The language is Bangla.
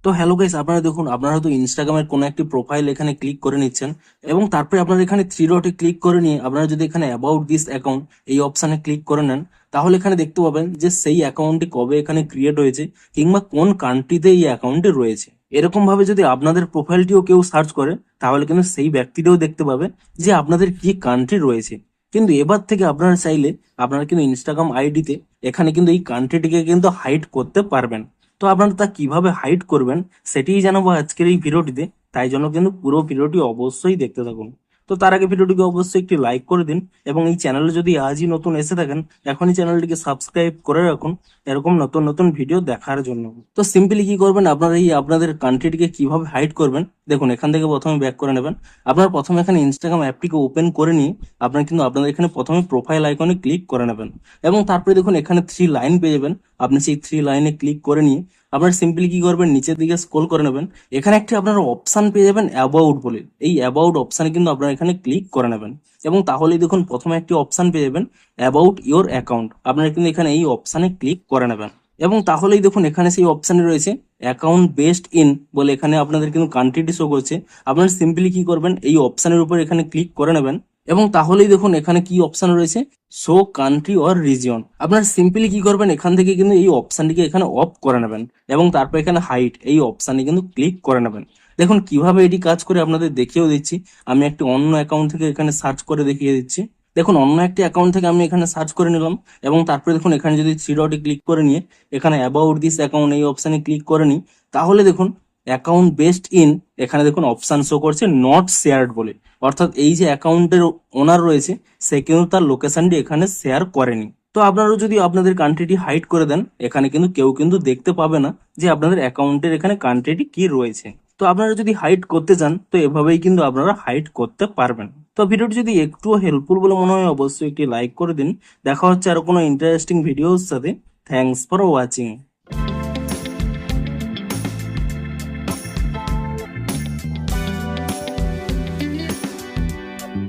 তো হ্যালো গাইস, আপনারা দেখুন, আপনারা হয়তো ইনস্টাগ্রামের কোনো একটি প্রোফাইল এখানে ক্লিক করে নিচ্ছেন এবং তারপরে আপনারা এখানে থ্রি ডটে ক্লিক করে নিয়ে আপনারা যদি এখানে অ্যাবাউট দিস অ্যাকাউন্ট এই অপশানে ক্লিক করে নেন, তাহলে এখানে দেখতে পাবেন যে সেই অ্যাকাউন্টটি কবে এখানে ক্রিয়েট হয়েছে কিংবা কোন কান্ট্রিতে এই অ্যাকাউন্টটি রয়েছে। এরকম ভাবে যদি আপনাদের প্রোফাইলটিও কেউ সার্চ করে, তাহলে কিন্তু সেই ব্যক্তিটাও দেখতে পাবে যে আপনাদের কি কান্ট্রি রয়েছে। কিন্তু এবার থেকে আপনারা চাইলে আপনারা কিন্তু ইনস্টাগ্রাম আইডিতে এখানে কিন্তু এই কান্ট্রিটিকে কিন্তু হাইড করতে পারবেন। তো আপনারা তা কিভাবে হাইড করবেন সেটিই জানাবো আজকের এই ভিডিওটিতে। তাই জন্য কিন্তু পুরো ভিডিওটি অবশ্যই দেখতে থাকুন। তো তার আগে ভিডিওটিকে অবশ্যই একটি লাইক করে দিন এবং এই চ্যানেলে যদি আজই নতুন এসে থাকেন, এখনই চ্যানেলটিকে সাবস্ক্রাইব করে রাখুন এরকম নতুন নতুন ভিডিও দেখার জন্য। তো সিম্পলি কি করবেন, আপনারা এই আপনাদের কান্ট্রিটিকে কিভাবে হাইড করবেন, দেখুন এখান থেকে প্রথমে ব্যাক করে নেবেন। আপনারা প্রথমে এখানে ইনস্টাগ্রাম অ্যাপটিকে ওপেন করে নিয়ে আপনারা কিন্তু আপনাদের এখানে প্রথমে প্রোফাইল আইকনে ক্লিক করে নেবেন এবং তারপরে দেখুন এখানে থ্রি লাইন পেয়ে যাবেন। আপনি সেই থ্রি লাইনে ক্লিক করে নিয়ে আপনারা সিম্পলি কি করবেন, নিচের দিকে স্ক্রল করে নেবেন। এখানে একটি আপনারা অপশন পেয়ে যাবেন অ্যাবাউট বলে। এই অ্যাবাউট অপশানে কিন্তু আপনারা এখানে ক্লিক করে নেবেন এবং তাহলেই দেখুন প্রথমে একটি অপশন পেয়ে যাবেন অ্যাবাউট ইওর অ্যাকাউন্ট। আপনারা কিন্তু এখানে এই অপশানে ক্লিক করে নেবেন এবং তাহলেই দেখুন এখানে সেই অপশানে রয়েছে অ্যাকাউন্ট বেসড ইন বলে, এখানে আপনাদের কিন্তু কান্ট্রিটি শো করছে। আপনারা সিম্পলি কি করবেন, এই অপশানের উপর এখানে ক্লিক করে নেবেন এবং তাহলেই দেখুন এখানে কি অপশন রয়েছে, শো কান্ট্রি অর রিজিয়ন। আপনারা সিম্পলি কি করবেন, এখান থেকে কিন্তু এই অপশনটিকে এখানে অফ করে নেবেন এবং তারপর এখানে হাইট এই অপশানে কিন্তু ক্লিক করে নেবেন। দেখুন কিভাবে এটি কাজ করে আপনাদের দেখিয়েও দিচ্ছি। আমি একটি অন্য অ্যাকাউন্ট থেকে এখানে সার্চ করে দেখিয়ে দিচ্ছি। দেখুন অন্য একটি অ্যাকাউন্ট থেকে আমি এখানে সার্চ করে নিলাম এবং তারপরে দেখুন এখানে যদি থ্রি ডটে ক্লিক করে নিয়ে এখানে অ্যাবাউট দিস অ্যাকাউন্ট এই অপশানে ক্লিক করে নিই, তাহলে দেখুন অ্যাকাউন্ট বেসড ইন এখানে দেখুন অপশান শো করছে নট শেয়ার্ড বলে। অর্থাৎ এই যে অ্যাকাউন্টের ওনার রয়েছে সে কিন্তু তার লোকেশনটি এখানে শেয়ার করেনি। তো আপনারাও যদি আপনাদের কান্ট্রিটি হাইড করে দেন, এখানে কিন্তু কেউ কিন্তু দেখতে পাবে না যে আপনাদের অ্যাকাউন্টের এখানে কান্ট্রিটি কি রয়েছে। তো আপনারা যদি হাইড করতে চান তো এভাবেই কিন্তু আপনারা হাইড করতে পারবেন। তো ভিডিওটি যদি একটুও হেল্পফুল বলে মনে হয় অবশ্যই একটি লাইক করে দিন। দেখা হচ্ছে আরো কোনো ইন্টারেস্টিং ভিডিওর সাথে। Thanks for watching.